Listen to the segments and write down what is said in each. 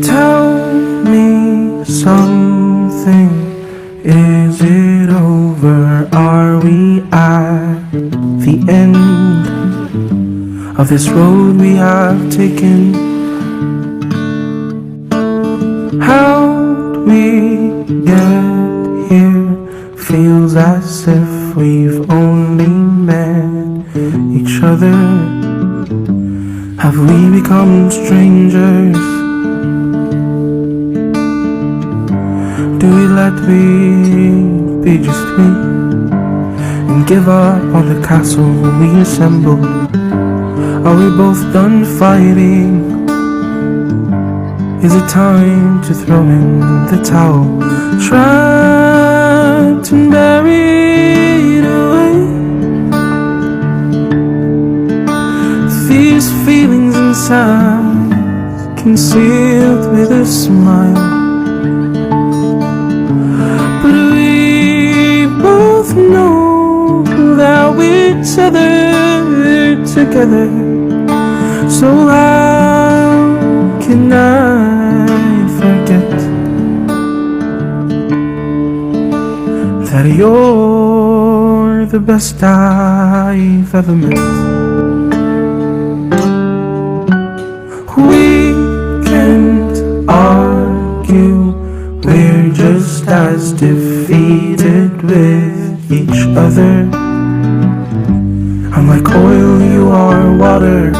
Tell me something. Is it over? Are we at the end of this road we have taken? How'd we get here? Feels as if we've only met each other. Have we become strangers? Do we let we be just we and give up on the castle we assembled? Are we both done fighting? Is it time to throw in the towel? Trapped and buried away, these feelings inside concealed with a smile. But we both know that we're tethered together. So how can I forget that you're the best I've ever met? We can't argue, we're just as defeated with each other. I'm like oil, you are water.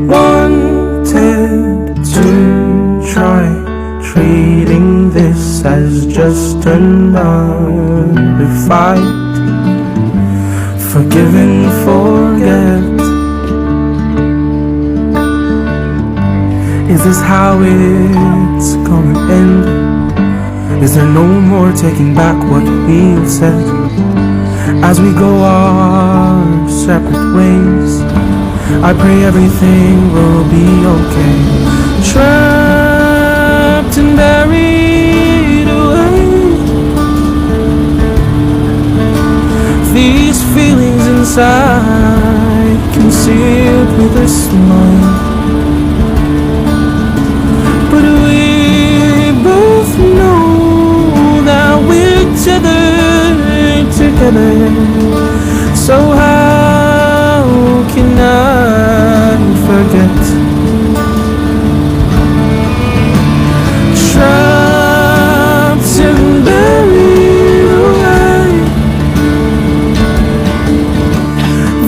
Wanted to try treating this as just another fight. Forgive and forget. Is this how it's gonna end? Is there no more taking back what we've said? As we go our separate ways, I pray everything will be okay. Trapped and buried away, these feelings inside concealed with a smile. But we both know that we're tethered together. So how can I forget? Trapped and buried away,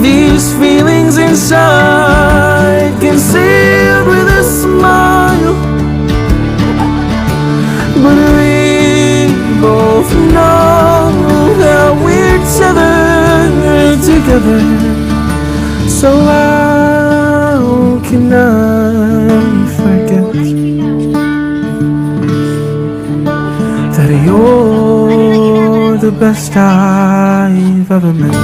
these feelings inside concealed with a smile. But we both know that we're tethered together. So how can I forget that you're the best I've ever met?